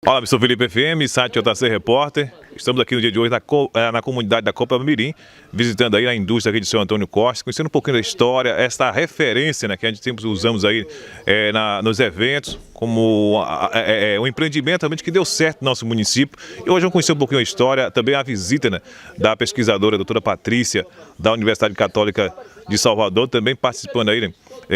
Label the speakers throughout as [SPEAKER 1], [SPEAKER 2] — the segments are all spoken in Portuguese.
[SPEAKER 1] Olá, eu sou Felipe FM, site JC Repórter. Estamos aqui no dia de hoje na comunidade da Copa Mirim, visitando aí a indústria aqui de São Antônio Costa, conhecendo um pouquinho da história, essa referência, né, que a gente sempre usamos aí nos eventos, como um empreendimento realmente que deu certo no nosso município. E hoje vamos conhecer um pouquinho a história, também a visita, né, da pesquisadora, a doutora Patrícia, da Universidade Católica de Salvador, também participando aí, né,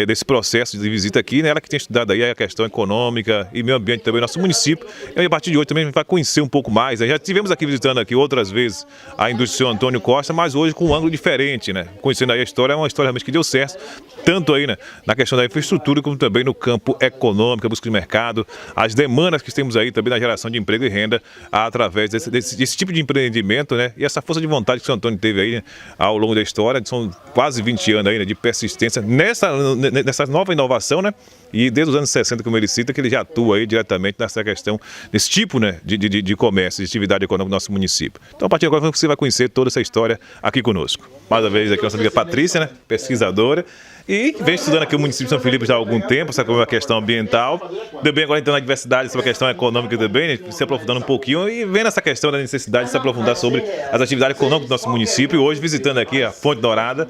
[SPEAKER 1] desse processo de visita aqui, né? Ela que tem estudado aí a questão econômica e meio ambiente também no nosso município. E a partir de hoje também a gente vai conhecer um pouco mais, né? Já tivemos aqui visitando aqui outras vezes a indústria São Antônio Costa, mas hoje com um ângulo diferente, né? Conhecendo aí a história, é uma história realmente que deu certo, tanto aí, né, na questão da infraestrutura, como também no campo econômico, a busca de mercado, as demandas que temos aí também na geração de emprego e renda através desse tipo de empreendimento, né? E essa força de vontade que o São Antônio teve aí, né, ao longo da história, são quase 20 anos aí, né, de persistência nessa nova inovação, né? E desde os anos 60, como ele cita, que ele já atua aí diretamente nessa questão, desse tipo, né, de comércio, de atividade econômica do nosso município. Então, a partir de agora, você vai conhecer toda essa história aqui conosco. Mais uma vez, aqui nossa amiga Patrícia, né, pesquisadora, e vem estudando aqui o município de São Felipe já há algum tempo, sabe, como é a questão ambiental. Também agora entrando na diversidade, sobre a questão econômica também, né, se aprofundando um pouquinho e vendo essa questão da necessidade de se aprofundar sobre as atividades econômicas do nosso município. E hoje, visitando aqui a Fonte Dourada,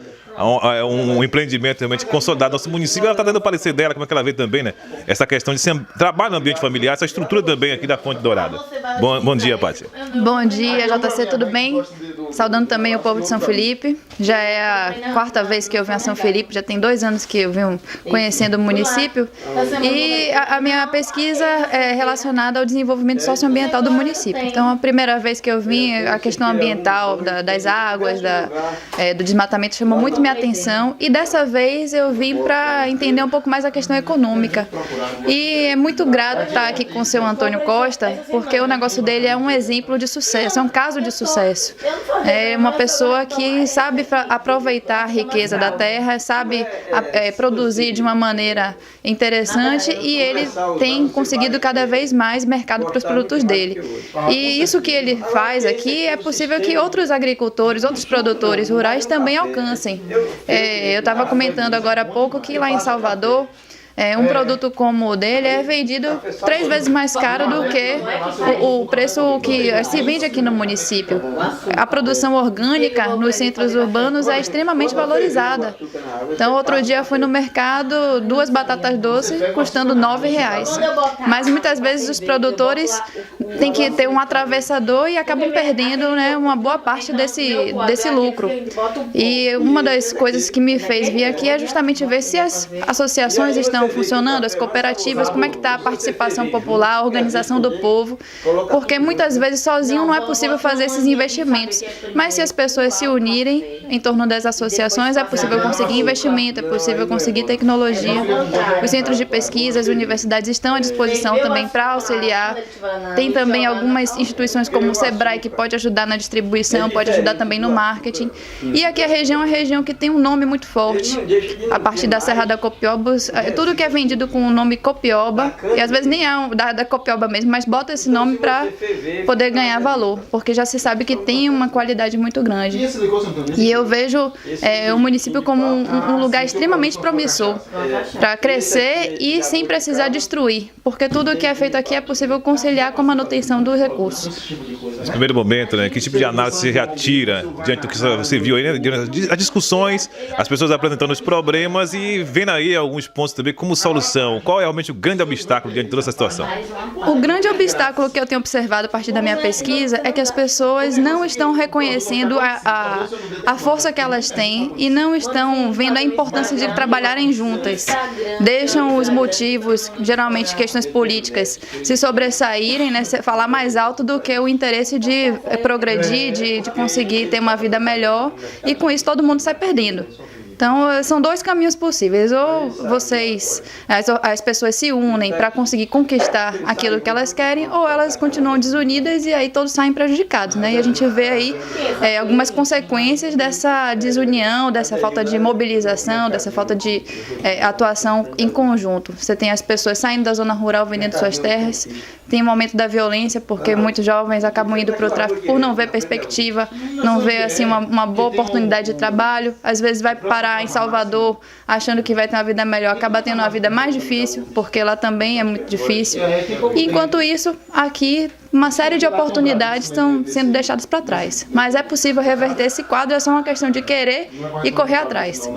[SPEAKER 1] um empreendimento realmente consolidado no nosso município. Ela está dando o parecer dela, como é que ela vê também, né, essa questão de trabalho no ambiente familiar, essa estrutura também aqui da Fonte Dourada. Bom dia, Paty.
[SPEAKER 2] Bom dia, JC, tudo bem? Saudando também o povo de São Felipe. Já é a quarta vez que eu venho a São Felipe, já tem 2 anos que eu venho conhecendo o município. E a minha pesquisa é relacionada ao desenvolvimento socioambiental do município. Então, a primeira vez que eu vim, a questão ambiental das águas, do desmatamento chamou muito minha atenção. E dessa vez eu vim para entender um pouco mais a questão econômica. E é muito grato estar aqui com o seu Antônio Costa, porque o negócio dele é um exemplo de sucesso, é um caso de sucesso. É uma pessoa que sabe aproveitar a riqueza da terra, sabe produzir de uma maneira interessante, e ele tem conseguido cada vez mais mercado para os produtos dele. E isso que ele faz aqui é possível que outros agricultores, outros produtores rurais também alcancem. Eu estava comentando agora há pouco que lá em Salvador, um produto como o dele é vendido 3 vezes mais caro do que o preço que se vende aqui no município. A produção orgânica nos centros urbanos é extremamente valorizada. Então, outro dia eu fui no mercado, 2 batatas doces custando R$9. Mas muitas vezes os produtores têm que ter um atravessador e acabam perdendo, né, uma boa parte desse lucro. E uma das coisas que me fez vir aqui é justamente ver se as associações estão funcionando, as cooperativas, como é que está a participação popular, a organização do povo, porque muitas vezes sozinho não é possível fazer esses investimentos, mas se as pessoas se unirem em torno das associações, é possível conseguir investimento, é possível conseguir tecnologia. Os centros de pesquisa, as universidades estão à disposição também para auxiliar. Tem também algumas instituições como o Sebrae que pode ajudar na distribuição, pode ajudar também no marketing. E aqui a região é uma região que tem um nome muito forte, a partir da Serra da Copiobas, tudo que é vendido com o nome Copioba, e às vezes nem é da Copioba mesmo, mas bota esse nome para poder ganhar valor, porque já se sabe que tem uma qualidade muito grande. E eu vejo o município como um lugar extremamente promissor para crescer e sem precisar destruir, porque tudo que é feito aqui é possível conciliar com a manutenção dos recursos.
[SPEAKER 1] Nesse primeiro momento, né, que tipo de análise você já tira diante do que você viu aí, né, as discussões, as pessoas apresentando os problemas e vendo aí alguns pontos também como solução? Qual é realmente o grande obstáculo diante de toda essa situação?
[SPEAKER 2] O grande obstáculo que eu tenho observado a partir da minha pesquisa é que as pessoas não estão reconhecendo a força que elas têm e não estão vendo a importância de trabalharem juntas. Deixam os motivos, geralmente questões políticas, se sobressaírem, né, falar mais alto do que o interesse de progredir, de conseguir ter uma vida melhor, e com isso todo mundo sai perdendo. Então, são 2 caminhos possíveis. Ou as pessoas se unem para conseguir conquistar aquilo que elas querem, ou elas continuam desunidas e aí todos saem prejudicados, né? E a gente vê aí algumas consequências dessa desunião, dessa falta de mobilização, dessa falta de atuação em conjunto. Você tem as pessoas saindo da zona rural vendendo suas terras, tem um aumento da violência, porque muitos jovens acabam indo para o tráfico por não ver perspectiva, não ver assim, uma boa oportunidade de trabalho, às vezes vai parar morar em Salvador achando que vai ter uma vida melhor, acaba tendo uma vida mais difícil, porque lá também é muito difícil. E, enquanto isso, aqui, uma série de oportunidades estão sendo deixadas para trás. Mas é possível reverter esse quadro, é só uma questão de querer e correr atrás.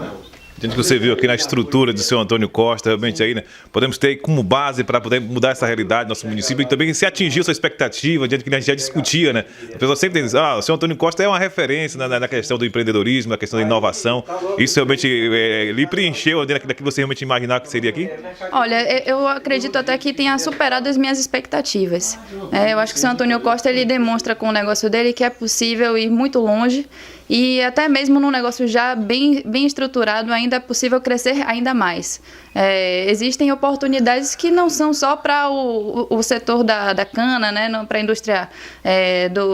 [SPEAKER 1] Diante que você viu aqui na estrutura do seu Antônio Costa, realmente aí, né, podemos ter como base para poder mudar essa realidade do nosso município e também se atingir sua expectativa, diante que a gente já discutia, né? A pessoa sempre diz, o seu Antônio Costa é uma referência na questão do empreendedorismo, na questão da inovação. Isso realmente lhe preencheu daquilo que você realmente imaginava que seria aqui?
[SPEAKER 2] Olha, eu acredito até que tenha superado as minhas expectativas. Eu acho que o seu Antônio Costa, ele demonstra com o negócio dele que é possível ir muito longe. E até mesmo num negócio já bem estruturado, ainda é possível crescer ainda mais. Existem oportunidades que não são só para o setor da cana, né, para a indústria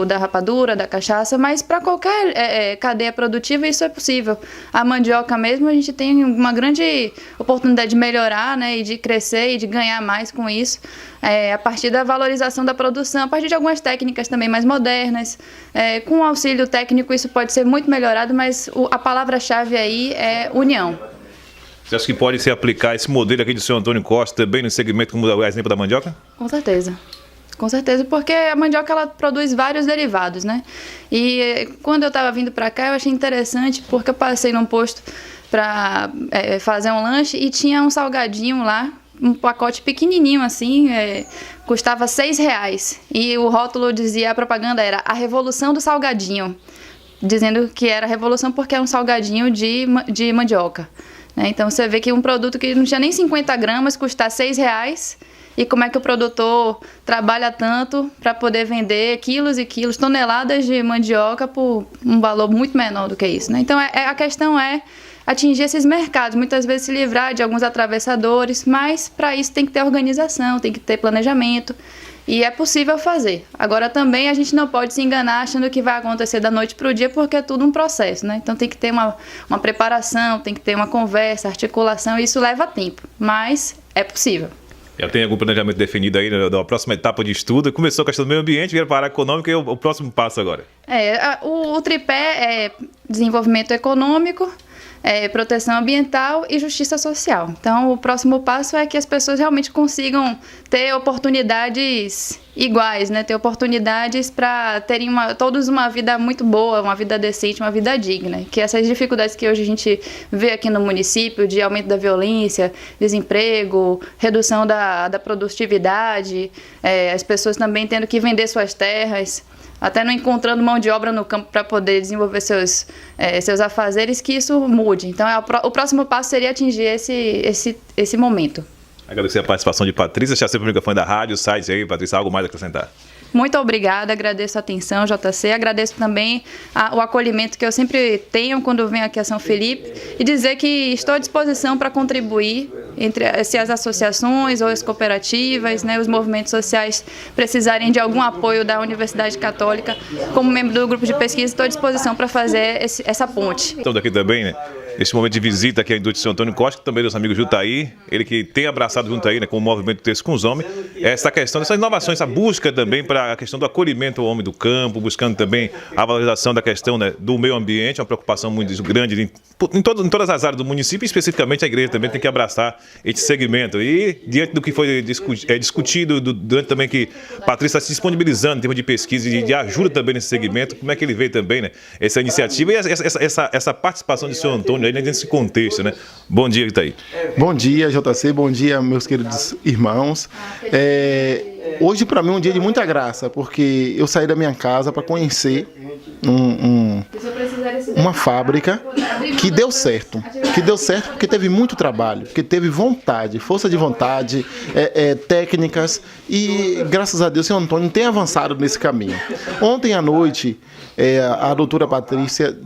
[SPEAKER 2] da rapadura, da cachaça, mas para qualquer cadeia produtiva isso é possível. A mandioca mesmo, a gente tem uma grande oportunidade de melhorar, né, e de crescer e de ganhar mais com isso. A partir da valorização da produção, a partir de algumas técnicas também mais modernas. Com o auxílio técnico isso pode ser muito melhorado, mas a palavra-chave aí é união.
[SPEAKER 1] Você acha que pode se aplicar esse modelo aqui do seu Antônio Costa também no segmento como o exemplo da mandioca?
[SPEAKER 2] Com certeza. Com certeza, porque a mandioca ela produz vários derivados, né? E quando eu estava vindo para cá eu achei interessante porque eu passei num posto para fazer um lanche e tinha um salgadinho lá, um pacote pequenininho assim, custava R$6. E o rótulo dizia, a propaganda era a revolução do salgadinho, dizendo que era a revolução porque é um salgadinho de mandioca. Então você vê que um produto que não tinha nem 50 gramas custar R$6, e como é que o produtor trabalha tanto para poder vender quilos e quilos, toneladas de mandioca por um valor muito menor do que isso, né? Então a questão é atingir esses mercados, muitas vezes se livrar de alguns atravessadores, mas para isso tem que ter organização, tem que ter planejamento. E é possível fazer. Agora também a gente não pode se enganar achando que vai acontecer da noite para o dia, porque é tudo um processo, né? Então tem que ter uma preparação, tem que ter uma conversa, articulação, e isso leva tempo, mas é possível.
[SPEAKER 1] Já tem algum planejamento definido aí da próxima etapa de estudo? Começou a questão do meio ambiente, vira para a área econômica e o próximo passo agora?
[SPEAKER 2] O tripé é desenvolvimento econômico, proteção ambiental e justiça social. Então, o próximo passo é que as pessoas realmente consigam ter oportunidades iguais, né? Ter oportunidades para terem todos uma vida muito boa, uma vida decente, uma vida digna. Que essas dificuldades que hoje a gente vê aqui no município, de aumento da violência, desemprego, redução da produtividade, as pessoas também tendo que vender suas terras, até não encontrando mão de obra no campo para poder desenvolver seus afazeres, que isso mude. Então, o próximo passo seria atingir esse momento.
[SPEAKER 1] Agradecer a participação de Patrícia, já sempre o microfone da rádio, o site aí, Patrícia, algo mais a acrescentar?
[SPEAKER 2] Muito obrigada, agradeço a atenção, JC, agradeço também o acolhimento que eu sempre tenho quando eu venho aqui a São Felipe e dizer que estou à disposição para contribuir se as associações ou as cooperativas, né, os movimentos sociais precisarem de algum apoio da Universidade Católica. Como membro do grupo de pesquisa, estou à disposição para fazer essa ponte.
[SPEAKER 1] Estamos aqui também, né? Nesse momento de visita aqui à indústria de São Antônio Costa, que também dos amigos Jutaí, ele que tem abraçado Jutaí, né, com o movimento Texto com os Homens, essa questão dessas inovações, essa busca também para a questão do acolhimento ao homem do campo, buscando também a valorização da questão, né, do meio ambiente, uma preocupação muito grande em todas as áreas do município, e especificamente a igreja também tem que abraçar esse segmento. E diante do que foi discutido, durante também que Patrícia está se disponibilizando em termos de pesquisa e de ajuda também nesse segmento, como é que ele vê também, né, essa iniciativa e essa participação de seu Antônio aí nesse contexto, né? Bom dia, Itaí.
[SPEAKER 3] Bom dia, JC, bom dia, meus queridos irmãos. Hoje, para mim, é um dia de muita graça, porque eu saí da minha casa para conhecer uma fábrica que deu certo. Que deu certo porque teve muito trabalho, porque teve vontade, força de vontade, técnicas, e graças a Deus, o senhor Antônio tem avançado nesse caminho. Ontem à noite, a doutora Patrícia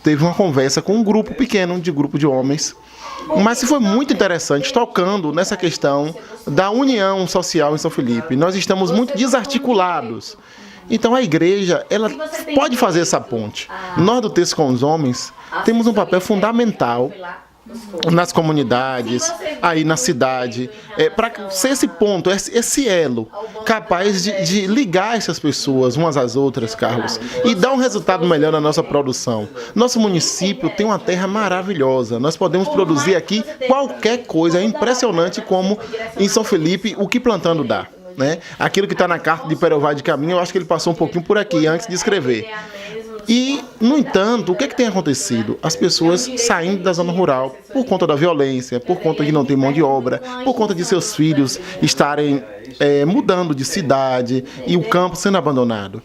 [SPEAKER 3] teve uma conversa com um grupo pequeno, grupo de homens, mas foi muito interessante, tocando nessa questão da união social em São Felipe. Nós estamos muito desarticulados. Então a igreja, ela pode fazer essa ponte. Nós do Texto com os Homens temos um papel fundamental nas comunidades, aí na cidade, para ser esse ponto, esse elo capaz de ligar essas pessoas umas às outras, Carlos, e dar um resultado melhor na nossa produção. Nosso município tem uma terra maravilhosa, nós podemos produzir aqui qualquer coisa, é impressionante como em São Felipe o que plantando dá. Né? Aquilo que está na carta de Perová de Caminho, eu acho que ele passou um pouquinho por aqui antes de escrever. E, no entanto, o que tem acontecido? As pessoas saindo da zona rural por conta da violência, por conta de não ter mão de obra, por conta de seus filhos estarem mudando de cidade e o campo sendo abandonado.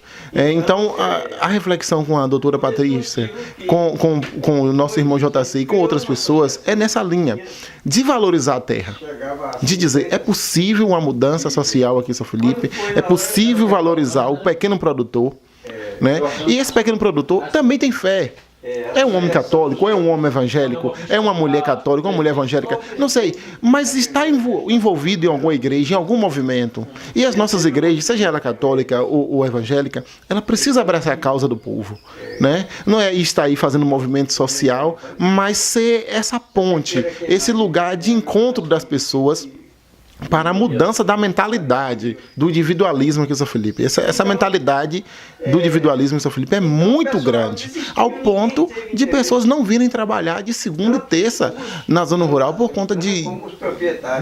[SPEAKER 3] Então, a reflexão com a doutora Patrícia, com o nosso irmão JC e com outras pessoas, é nessa linha de valorizar a terra, de dizer, é possível uma mudança social aqui em São Felipe, é possível valorizar o pequeno produtor, né? E esse pequeno produtor também tem fé. É um homem católico, é um homem evangélico, é uma mulher católica, uma mulher evangélica, não sei, mas está envolvido em alguma igreja, em algum movimento. E as nossas igrejas, seja ela católica ou evangélica, ela precisa abraçar a causa do povo, né? Não é estar aí fazendo movimento social, mas ser essa ponte, esse lugar de encontro das pessoas para a mudança da mentalidade do individualismo aqui em São Felipe. Essa mentalidade do individualismo em São Felipe é muito grande, ao ponto de pessoas não virem trabalhar de segunda e terça na zona rural por conta de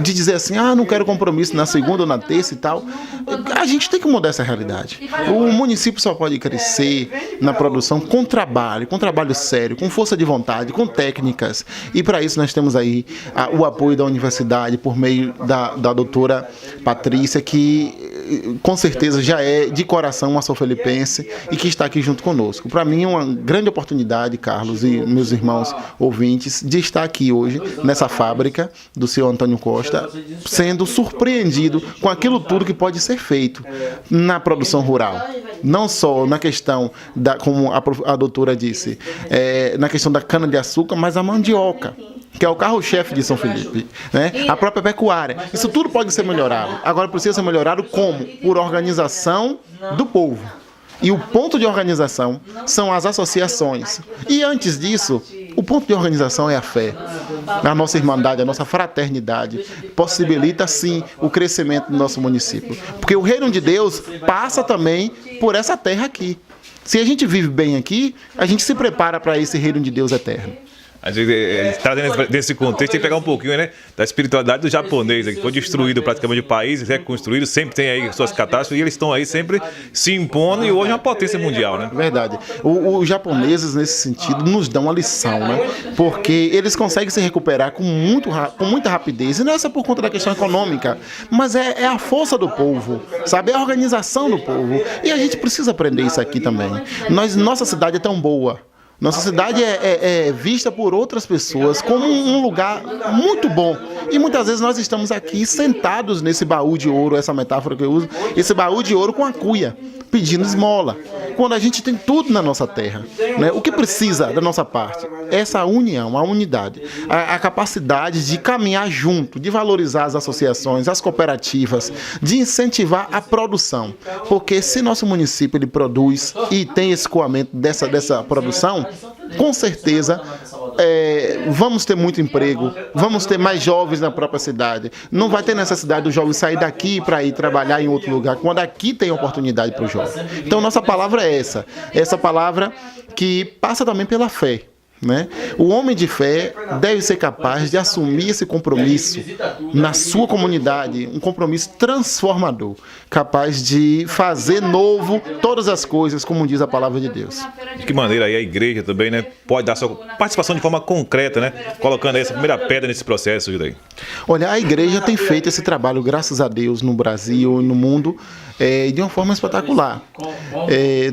[SPEAKER 3] dizer assim, não quero compromisso na segunda ou na terça e tal. A gente tem que mudar essa realidade. O município só pode crescer na produção com trabalho sério, com força de vontade, com técnicas. E para isso nós temos aí o apoio da universidade por meio da doutora Patrícia, que com certeza já é de coração uma são-felipense e que está aqui junto conosco. Para mim é uma grande oportunidade, Carlos e meus irmãos ouvintes, de estar aqui hoje nessa fábrica do senhor Antônio Costa, sendo surpreendido com aquilo tudo que pode ser feito na produção rural. Não só na questão, como a doutora disse, na questão da cana-de-açúcar, mas a mandioca, que é o carro-chefe de São Felipe, né? A própria pecuária. Isso tudo pode ser melhorado. Agora precisa ser melhorado como? Por organização do povo. E o ponto de organização são as associações. E antes disso, o ponto de organização é a fé. A nossa irmandade, a nossa fraternidade possibilita, sim, o crescimento do nosso município. Porque o reino de Deus passa também por essa terra aqui. Se a gente vive bem aqui, a gente se prepara para esse reino de Deus eterno.
[SPEAKER 1] A gente está nesse contexto, tem que pegar um pouquinho, né, da espiritualidade do japonês, que foi destruído praticamente o país, reconstruído, sempre tem aí suas catástrofes e eles estão aí sempre se impondo e hoje é uma potência mundial, né?
[SPEAKER 3] Verdade. Os japoneses, nesse sentido, nos dão uma lição, né? Porque eles conseguem se recuperar com muita rapidez. E não é só por conta da questão econômica, mas é a força do povo, sabe? É a organização do povo. E a gente precisa aprender isso aqui também. Nossa cidade é tão boa. Nossa cidade é vista por outras pessoas como um lugar muito bom. E muitas vezes nós estamos aqui sentados nesse baú de ouro, essa metáfora que eu uso, esse baú de ouro com a cuia, pedindo esmola. Quando a gente tem tudo na nossa terra, né? O que precisa da nossa parte? Essa união, a unidade, a capacidade de caminhar junto, de valorizar as associações, as cooperativas, de incentivar a produção. Porque se nosso município ele produz e tem escoamento dessa produção, com certeza vamos ter muito emprego, vamos ter mais jovens na própria cidade. Não vai ter necessidade do jovem sair daqui para ir trabalhar em outro lugar, quando aqui tem oportunidade para o jovem. Então nossa palavra é essa palavra que passa também pela fé. Né? O homem de fé deve ser capaz de assumir esse compromisso na sua comunidade, um compromisso transformador, capaz de fazer novo todas as coisas, como diz a palavra de Deus.
[SPEAKER 1] De que maneira aí a igreja também, né, pode dar sua participação de forma concreta, né, colocando aí essa primeira pedra nesse processo, Judaí?
[SPEAKER 3] Olha, a igreja tem feito esse trabalho, graças a Deus, no Brasil e no mundo, de uma forma espetacular.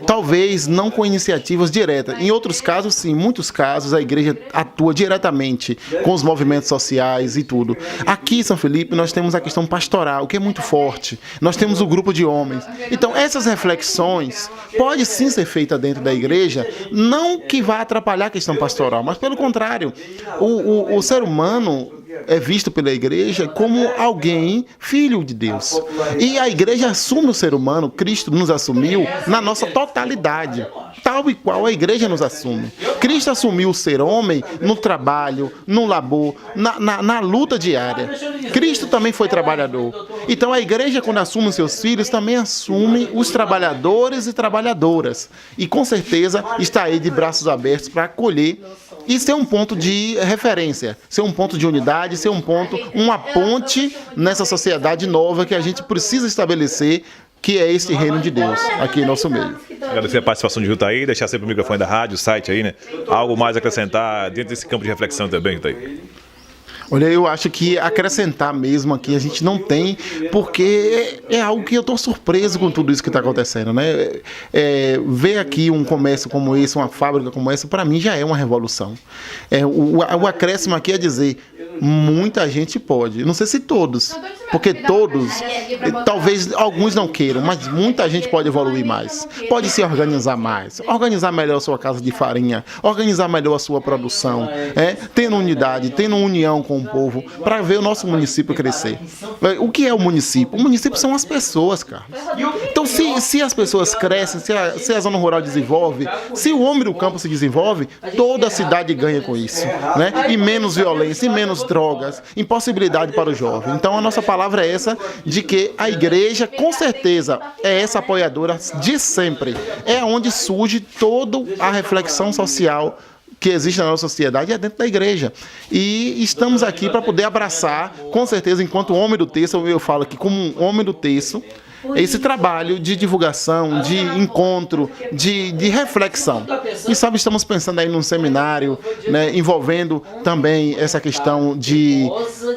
[SPEAKER 3] Talvez não com iniciativas diretas. Em outros casos, sim, em muitos casos, a igreja atua diretamente com os movimentos sociais e tudo. Aqui em São Felipe, nós temos a questão pastoral, que é muito forte. Nós temos o grupo de homens. Então, essas reflexões podem sim ser feitas dentro da igreja, não que vá atrapalhar a questão pastoral, mas pelo contrário, o ser humano é visto pela igreja como alguém filho de Deus. E a igreja assume o ser humano, Cristo nos assumiu na nossa totalidade, tal e qual a igreja nos assume. Cristo assumiu o ser homem no trabalho, no labor, na luta diária. Cristo também foi trabalhador. Então a igreja, quando assume os seus filhos, também assume os trabalhadores e trabalhadoras. E com certeza está aí de braços abertos para acolher e ser um ponto de referência, ser um ponto de unidade, ser uma ponte nessa sociedade nova que a gente precisa estabelecer, que é esse reino de Deus aqui em nosso meio.
[SPEAKER 1] Agradecer a participação de Jutaí, deixar sempre o microfone da rádio, o site aí, né? Algo mais a acrescentar dentro desse campo de reflexão também, Jutaí?
[SPEAKER 3] Olha, eu acho que acrescentar mesmo aqui a gente não tem, porque é algo que eu estou surpreso com tudo isso que está acontecendo, né? Ver aqui um comércio como esse, uma fábrica como essa, para mim já é uma revolução. O acréscimo aqui é dizer, muita gente pode, não sei se todos, porque todos, talvez alguns não queiram, mas muita gente pode evoluir mais, pode se organizar mais, organizar melhor a sua casa de farinha, organizar melhor a sua produção, tendo unidade, tendo união com o povo, para ver o nosso município crescer. O que é o município? O município são as pessoas, Carlos. Então, se as pessoas crescem, se a zona rural desenvolve, se o homem do campo se desenvolve, toda a cidade ganha com isso, né? E menos violência, e menos drogas, impossibilidade para o jovem. Então, a nossa palavra é essa, de que a igreja, com certeza, é essa apoiadora de sempre. É onde surge toda a reflexão social que existe na nossa sociedade, é dentro da igreja. E estamos aqui para poder abraçar, com certeza, enquanto homem do texto, eu falo aqui como um homem do texto, esse trabalho de divulgação, de encontro, de reflexão. E sabe, estamos pensando aí num seminário, né, envolvendo também essa questão de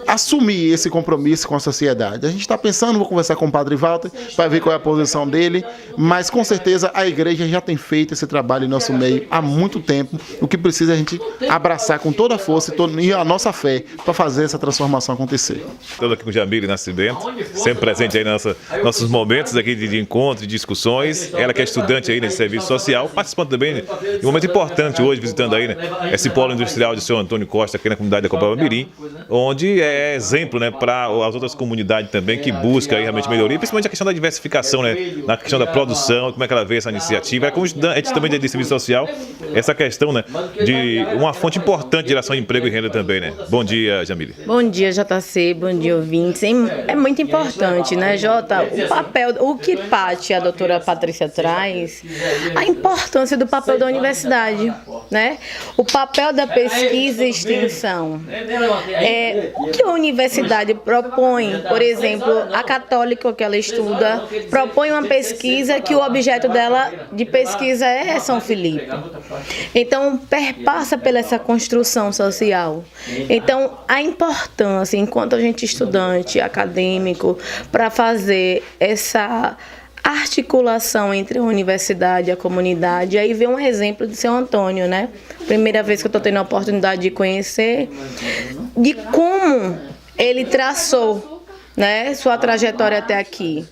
[SPEAKER 3] assumir esse compromisso com a sociedade. A gente está pensando, vou conversar com o Padre Walter, para ver qual é a posição dele, mas com certeza a igreja já tem feito esse trabalho em nosso meio há muito tempo. O que precisa é a gente abraçar com toda a força e a nossa fé para fazer essa transformação acontecer.
[SPEAKER 1] Estamos aqui com Jamile Nascimento, sempre presente aí nos nossos momentos aqui de encontro, de discussões. Ela que é estudante aí nesse serviço social, participando também de um momento importante hoje, visitando aí, né, esse polo industrial de São Antônio Costa, aqui na comunidade da Copacabana, onde é exemplo, né, para as outras comunidades também que buscam aí realmente melhoria, principalmente a questão da diversificação, né, na questão da produção, como é que ela vê essa iniciativa. Como estudante também de serviço social, essa questão, né, de uma fonte importante de geração de emprego e renda também, né? Bom dia, Jamile.
[SPEAKER 4] Bom dia, JC, bom dia, ouvintes. É muito importante, né, Jota, o papel, o que Pati, a doutora Patrícia traz, a importância do papel da universidade, né? O papel da pesquisa e extensão. O que a universidade propõe, por exemplo, a católica que ela estuda, propõe uma pesquisa que o objeto dela de pesquisa é São Felipe. Então, perpassa pela essa construção social. Então, a importância, enquanto a gente estudante, acadêmico, para fazer essa articulação entre a universidade e a comunidade, aí vem um exemplo de São Antônio, né? Primeira vez que eu estou tendo a oportunidade de conhecer, de como ele traçou, né, sua trajetória até aqui.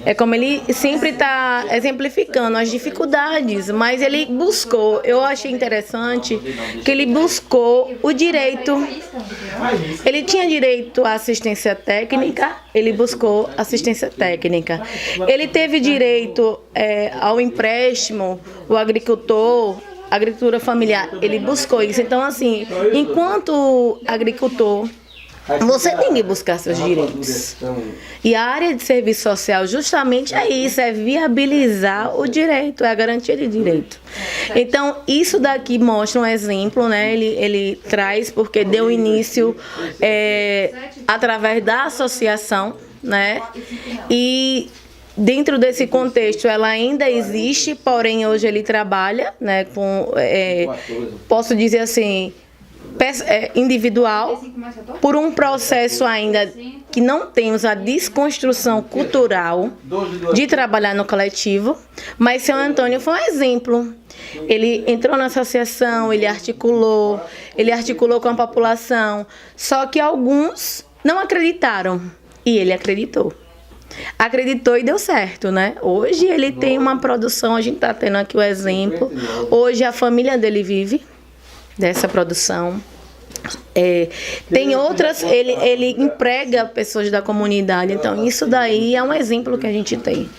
[SPEAKER 4] É como ele sempre está exemplificando as dificuldades, mas ele buscou, eu achei interessante que ele buscou o direito. Ele tinha direito à assistência técnica, ele buscou assistência técnica. Ele teve direito ao empréstimo, o agricultor, agricultura familiar, ele buscou isso. Então, assim, enquanto agricultor, você tem que buscar seus direitos. E a área de serviço social justamente é isso, é viabilizar o direito, é a garantia de direito. Então, isso daqui mostra um exemplo, né? Ele traz, porque deu início através da associação, né? E dentro desse contexto, ela ainda existe, porém hoje ele trabalha, né, com, posso dizer assim, individual, por um processo ainda que não temos a desconstrução cultural de trabalhar no coletivo, mas São Antônio foi um exemplo. Ele entrou na associação, ele articulou com a população, só que alguns não acreditaram, e ele acreditou. Acreditou e deu certo, né? Hoje ele tem uma produção, a gente está tendo aqui o exemplo, hoje a família dele vive dessa produção. Tem outras, ele emprega pessoas da comunidade, então isso daí é um exemplo que a gente tem.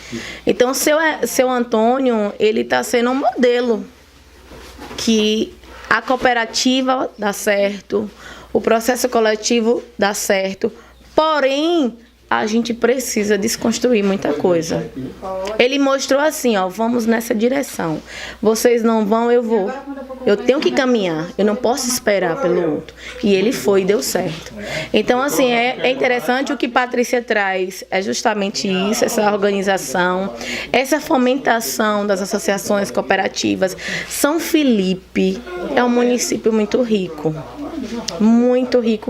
[SPEAKER 4] Então, seu Antônio, ele está sendo um modelo que a cooperativa dá certo, o processo coletivo dá certo, porém, a gente precisa desconstruir muita coisa. Ele mostrou assim, ó, vamos nessa direção. Vocês não vão, eu vou. Eu tenho que caminhar, eu não posso esperar pelo outro. E ele foi e deu certo. Então, assim, é interessante o que Patrícia traz, é justamente isso, essa organização, essa fomentação das associações cooperativas. São Felipe é um município muito rico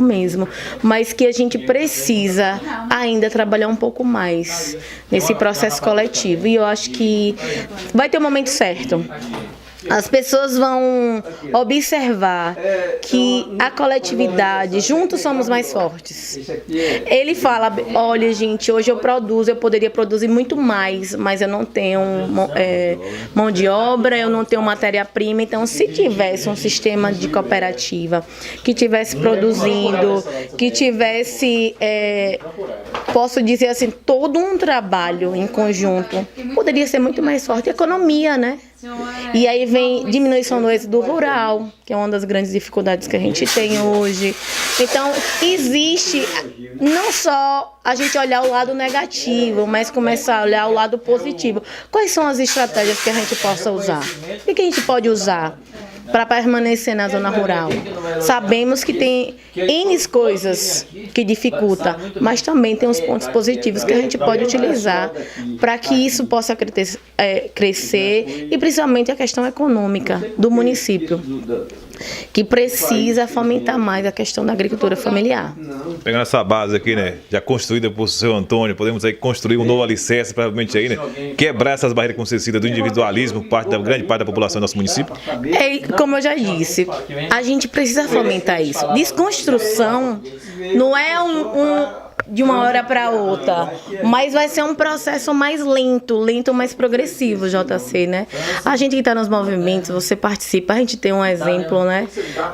[SPEAKER 4] mesmo, mas que a gente precisa ainda trabalhar um pouco mais nesse processo coletivo. E eu acho que vai ter um momento certo. As pessoas vão observar que a coletividade, juntos somos mais fortes. Ele fala, olha gente, hoje eu produzo, eu poderia produzir muito mais, mas eu não tenho mão de obra, eu não tenho matéria-prima. Então, se tivesse um sistema de cooperativa que tivesse produzindo, que tivesse, posso dizer assim, todo um trabalho em conjunto, poderia ser muito mais forte a economia, né? E aí vem diminuição do êxodo rural, que é uma das grandes dificuldades que a gente tem hoje. Então, existe não só a gente olhar o lado negativo, mas começar a olhar o lado positivo. Quais são as estratégias que a gente possa usar? O que a gente pode usar para permanecer na zona rural? Sabemos que tem N coisas que dificultam, mas também tem os pontos positivos que a gente pode utilizar para que isso possa crescer, e principalmente a questão econômica do município, que precisa fomentar mais a questão da agricultura familiar.
[SPEAKER 1] Pegando essa base aqui, né, já construída por seu Antônio, podemos aí construir um novo alicerce para realmente aí, né, quebrar essas barreiras concessidas do individualismo por parte da grande parte da população do nosso município?
[SPEAKER 4] Como eu já disse, a gente precisa fomentar isso. Desconstrução não é de uma hora para outra, mas vai ser um processo mais lento, mais progressivo, JC, né? A gente que está nos movimentos, você participa, a gente tem um exemplo, né,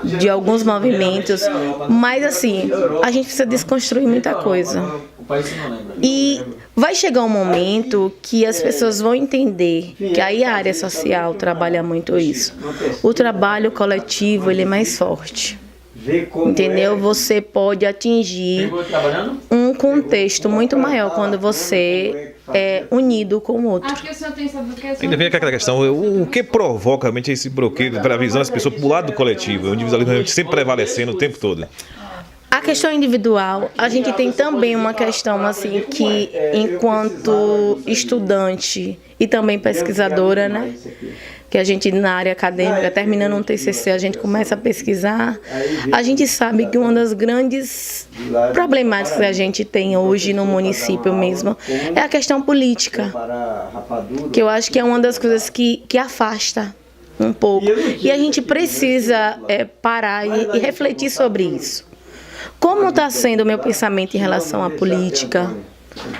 [SPEAKER 4] de alguns movimentos, mas assim, a gente precisa desconstruir muita coisa. E vai chegar um momento que as pessoas vão entender que aí a área social trabalha muito isso. O trabalho coletivo, ele é mais forte. Entendeu? Você pode atingir um contexto muito maior quando você é unido com o outro.
[SPEAKER 1] Ainda vem aquela questão, o que provoca realmente esse bloqueio para a visão das pessoas pro lado do coletivo, o individualismo sempre prevalecendo o tempo todo?
[SPEAKER 4] A questão individual, a gente tem também uma questão assim que, enquanto estudante e também pesquisadora, né, que a gente na área acadêmica, terminando um TCC, a gente começa a pesquisar, a gente sabe que uma das grandes problemáticas que a gente tem hoje no município mesmo é a questão política, que eu acho que é uma das coisas que afasta um pouco, e a gente precisa parar e refletir sobre isso. Como está sendo o meu pensamento em relação à política?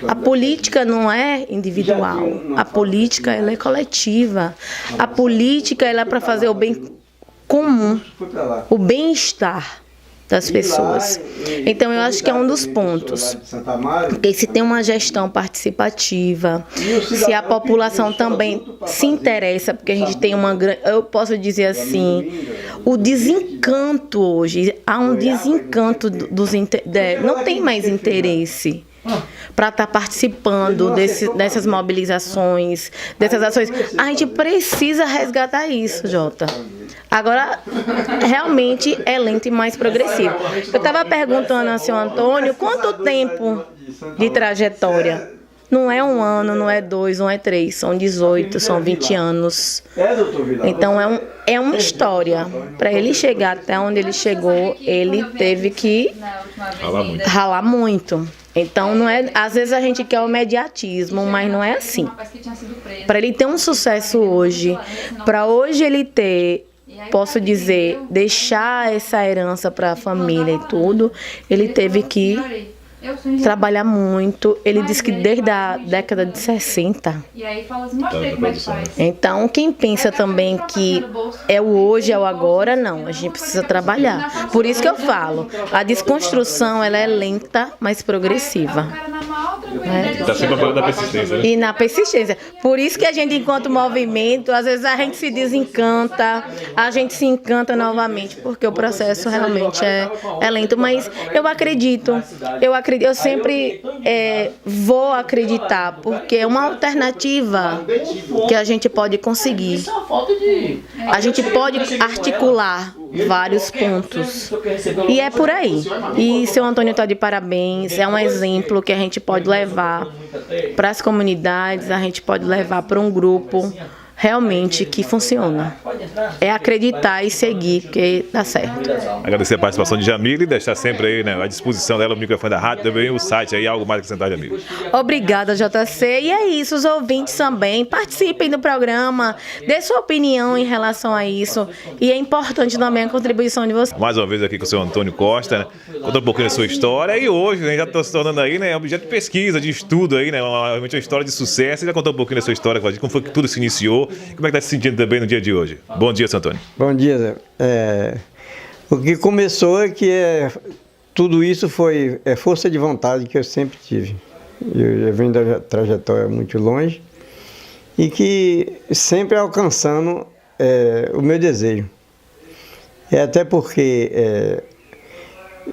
[SPEAKER 4] A política não é individual, a política ela é coletiva, a política ela é para fazer o bem comum, o bem-estar das pessoas. Então eu acho que é um dos pontos, porque se tem uma gestão participativa, se a população também se interessa, porque a gente tem uma grande, eu posso dizer assim, o desencanto hoje, há um desencanto não tem mais interesse para estar participando dessas mobilizações, dessas ações. A gente precisa resgatar isso, Jota. Agora, realmente é lento e mais progressivo. Eu estava perguntando ao senhor Antônio quanto tempo de trajetória. Não é 1 ano, não é 2, não é 3, são 18, são 20 anos. Então é uma história. Para ele chegar até onde ele chegou, ele teve que ralar muito. Então, não é, às vezes a gente quer o imediatismo, mas não é assim. Para ele ter um sucesso hoje, para hoje ele ter, posso dizer, deixar essa herança para a família e tudo, ele teve que trabalha muito. Ele disse que desde a década de 60.
[SPEAKER 2] E aí fala assim, mostrei como é que faz.
[SPEAKER 4] Então, quem pensa também que é o hoje, é o agora, não. A gente precisa trabalhar. Por isso que eu falo, a desconstrução ela é lenta, mas progressiva.
[SPEAKER 1] Está sempre apoiando da persistência, né?
[SPEAKER 4] E na persistência. Por isso que a gente, enquanto movimento, às vezes a gente se desencanta, a gente se encanta novamente, porque o processo realmente é lento. Mas eu acredito, eu sempre vou acreditar, porque é uma alternativa que a gente pode conseguir. A gente pode articular vários pontos. E é por aí. E seu Antônio está de parabéns, é um exemplo que a gente pode levar para as comunidades, a gente pode levar para um grupo realmente que funciona. É acreditar e seguir, porque dá certo.
[SPEAKER 1] Agradecer a participação de Jamile e deixar sempre aí, né, à disposição dela o microfone da rádio, também o site aí, algo mais acrescentar, Jamile.
[SPEAKER 4] Obrigada, JC. E é isso, os ouvintes também participem do programa, dê sua opinião em relação a isso. E é importante também a contribuição de vocês.
[SPEAKER 1] Mais uma vez aqui com o seu Antônio Costa, né, contando um pouquinho da sua história. E hoje, né, já está se tornando aí, né, objeto de pesquisa, de estudo aí, né, realmente uma história de sucesso. E já contou um pouquinho da sua história, como foi que tudo se iniciou. Como é que está se sentindo também no dia de hoje? Bom dia, seu Antônio.
[SPEAKER 5] Bom dia, Zé. O que começou é que tudo isso foi força de vontade que eu sempre tive. Eu já venho da trajetória muito longe e que sempre alcançando o meu desejo. Até porque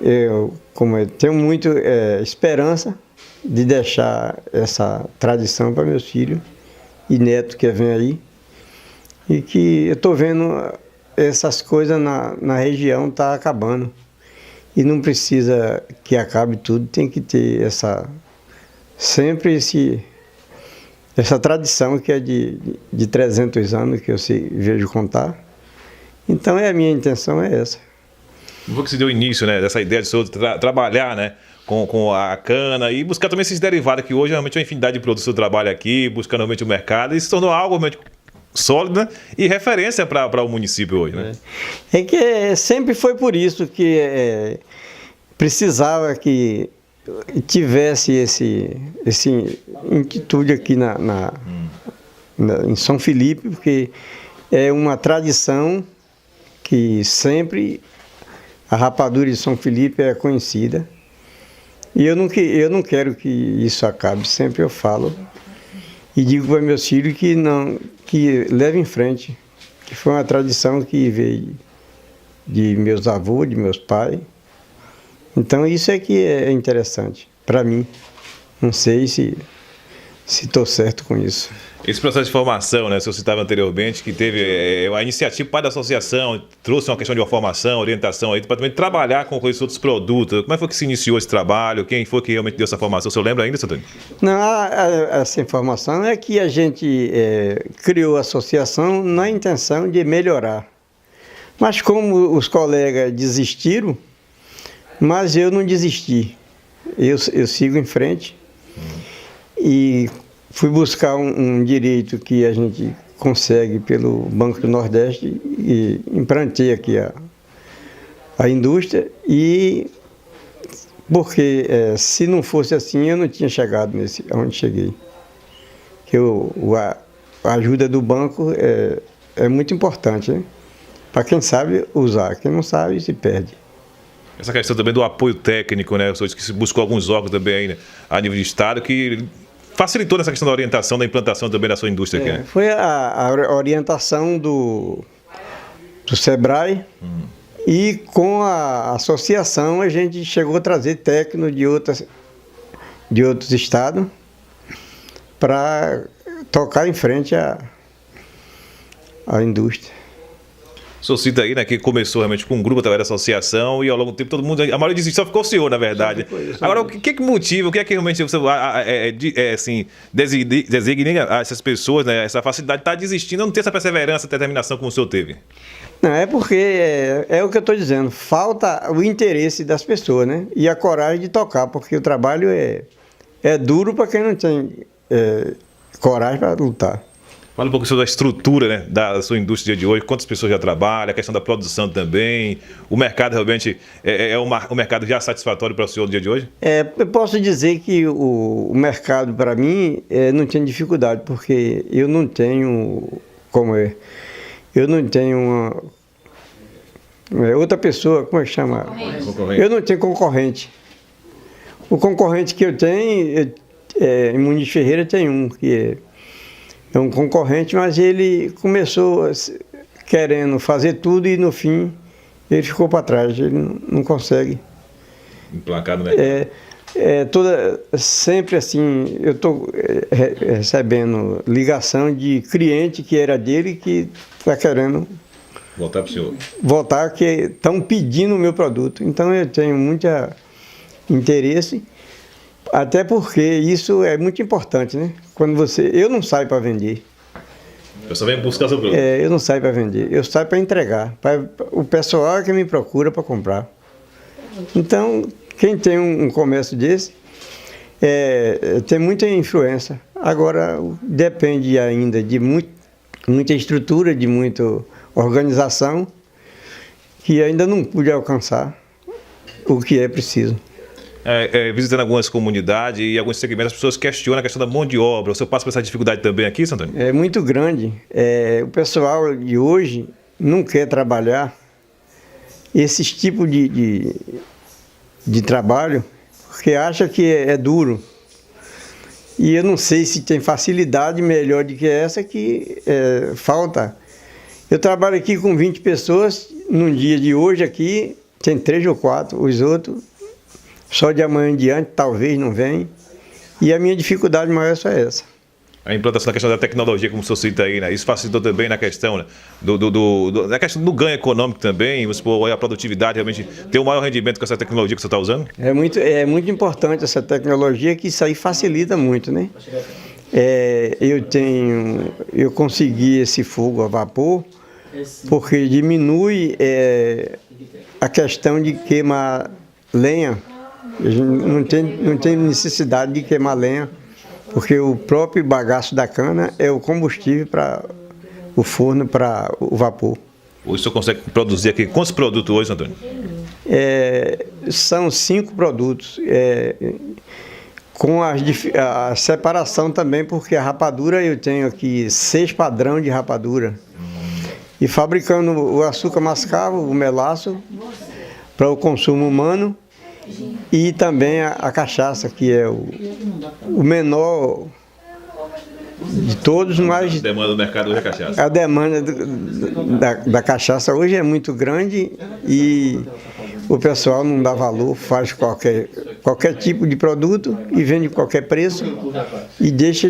[SPEAKER 5] eu tenho muito esperança de deixar essa tradição para meus filhos e netos que vem aí. E que eu estou vendo essas coisas na região tá acabando. E não precisa que acabe tudo, tem que ter sempre essa tradição que é de 300 anos, que eu vejo contar. Então a minha intenção é essa.
[SPEAKER 1] Como foi que se deu início, né, dessa ideia de trabalhar, né, com a cana e buscar também esses derivados, que hoje realmente é uma infinidade de produtos que eu trabalho aqui, buscando realmente o mercado, e se tornou algo realmente sólida e referência para o município hoje, né?
[SPEAKER 5] É que sempre foi por isso que precisava que tivesse esse inquietude aqui em São Felipe, porque é uma tradição que sempre a rapadura de São Felipe é conhecida. E eu não quero que isso acabe, sempre eu falo. E digo para meus filhos que levem em frente, que foi uma tradição que veio de meus avós, de meus pais. Então isso é que é interessante para mim. Não sei se estou certo com isso.
[SPEAKER 1] Esse processo de formação, né, o senhor citava anteriormente, que teve a iniciativa parte da associação, trouxe uma questão de uma formação, orientação aí, para também trabalhar com esses outros produtos. Como é que foi que se iniciou esse trabalho? Quem foi que realmente deu essa formação? O senhor lembra ainda, seu Antônio?
[SPEAKER 5] Não, essa informação é que a gente criou a associação na intenção de melhorar. Mas como os colegas desistiram, mas eu não desisti. Eu sigo em frente e fui buscar um direito que a gente consegue pelo Banco do Nordeste e implantei aqui a indústria, e porque se não fosse assim eu não tinha chegado onde cheguei. Que a ajuda do banco é muito importante, né? Para quem sabe usar, quem não sabe se perde.
[SPEAKER 1] Essa questão também do apoio técnico, né? O senhor disse que se buscou alguns órgãos também aí, né, a nível de estado, que facilitou nessa questão da orientação, da implantação também da sua indústria aqui, né?
[SPEAKER 5] Foi a orientação do Sebrae, e com a associação a gente chegou a trazer técnicos de outros estados para tocar em frente a indústria.
[SPEAKER 1] O senhor cita aí, né, que começou realmente com um grupo através da associação e ao longo do tempo todo mundo, a maioria desistiu, só ficou o senhor, na verdade. Agora, o que motiva, o que é que realmente você assim, designa essas pessoas, né, essa facilidade de estar desistindo, não ter essa perseverança, determinação como o senhor teve?
[SPEAKER 5] Não, é porque é o que eu estou dizendo, falta o interesse das pessoas, né, e a coragem de tocar, porque o trabalho é duro para quem não tem coragem para lutar.
[SPEAKER 1] Fala um pouco sobre a estrutura, né, da sua indústria de hoje, quantas pessoas já trabalham, a questão da produção também, o mercado realmente um mercado já satisfatório para o senhor no dia de hoje?
[SPEAKER 5] Eu posso dizer que o mercado, para mim, não tem dificuldade, porque eu não tenho, eu não tenho outra pessoa, como é que chama? Eu não tenho concorrente. O concorrente que eu tenho, em Muniz Ferreira tem um, que é um concorrente, mas ele começou querendo fazer tudo e no fim ele ficou para trás, ele não consegue.
[SPEAKER 1] Emplacado, né?
[SPEAKER 5] Sempre assim, eu estou recebendo ligação de cliente que era dele que está querendo
[SPEAKER 1] Voltar para o senhor.
[SPEAKER 5] voltar, que estão pedindo o meu produto. Então eu tenho muito interesse, até porque isso é muito importante, né? Quando eu não saio para vender.
[SPEAKER 1] Eu só venho buscar seu produto.
[SPEAKER 5] Eu não saio para vender, eu saio para entregar. O pessoal é que me procura para comprar. Então, quem tem um comércio desse, tem muita influência. Agora, depende ainda de muita estrutura, de muita organização, que ainda não pude alcançar o que é preciso.
[SPEAKER 1] Visitando algumas comunidades e alguns segmentos, as pessoas questionam a questão da mão de obra. O senhor passa por essa dificuldade também aqui, Santônio?
[SPEAKER 5] É muito grande. O pessoal de hoje não quer trabalhar esses tipos de trabalho, porque acha que é duro. E eu não sei se tem facilidade melhor do que essa que falta. Eu trabalho aqui com 20 pessoas, num dia de hoje aqui tem 3 ou 4, os outros só de amanhã em diante talvez não venham. E a minha dificuldade maior é só essa.
[SPEAKER 1] A implantação da questão da tecnologia, como o senhor cita aí, né? Isso facilitou também na questão, né? Na questão do ganho econômico também, a produtividade realmente ter um maior rendimento com essa tecnologia que você está usando?
[SPEAKER 5] É muito importante essa tecnologia, que isso aí facilita muito, né? Eu consegui esse fogo a vapor, porque diminui a questão de queimar lenha. Não tem necessidade de queimar lenha, porque o próprio bagaço da cana é o combustível para o forno, para o vapor.
[SPEAKER 1] Hoje o senhor consegue produzir aqui quantos produtos hoje, Antônio?
[SPEAKER 5] São 5 produtos, com a separação também, porque a rapadura eu tenho aqui 6 padrões de rapadura. E fabricando o açúcar mascavo, o melaço, para o consumo humano, e também a cachaça, que é o menor de todos, mas
[SPEAKER 1] A demanda do mercado hoje é cachaça.
[SPEAKER 5] a demanda da cachaça hoje é muito grande e o pessoal não dá valor, faz qualquer tipo de produto e vende qualquer preço e deixa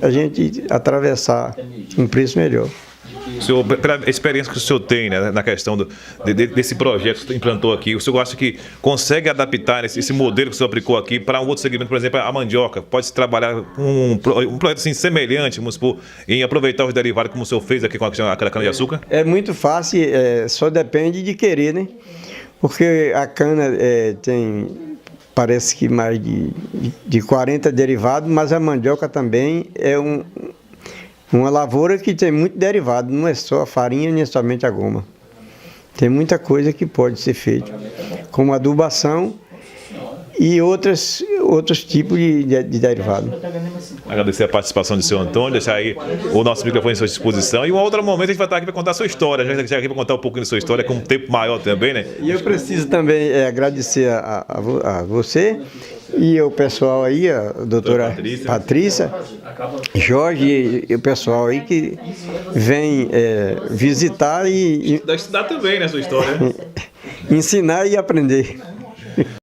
[SPEAKER 5] a gente atravessar um preço melhor.
[SPEAKER 1] Senhor, pela experiência que o senhor tem, né, na questão desse projeto que o senhor implantou aqui, o senhor acha que consegue adaptar esse modelo que o senhor aplicou aqui para um outro segmento, por exemplo, a mandioca? Pode-se trabalhar um projeto assim, semelhante, vamos supor, em aproveitar os derivados como o senhor fez aqui com a cana-de-açúcar?
[SPEAKER 5] É muito fácil, só depende de querer, né? Porque a cana tem, parece que mais de 40 derivados, mas a mandioca também é uma lavoura que tem muito derivado, não é só a farinha nem somente a goma. Tem muita coisa que pode ser feita, como adubação e outros tipos de derivado.
[SPEAKER 1] Agradecer a participação do senhor Antônio, deixar aí o nosso microfone à sua disposição. E um outro momento a gente vai estar aqui para contar a sua história. A gente vai aqui para contar um pouquinho da sua história, com um tempo maior também, né?
[SPEAKER 5] E eu preciso também agradecer a você e o pessoal aí, a doutora Patrícia, Jorge e o pessoal aí que vem visitar e
[SPEAKER 1] Estudar também, né, a sua história.
[SPEAKER 5] ensinar e aprender.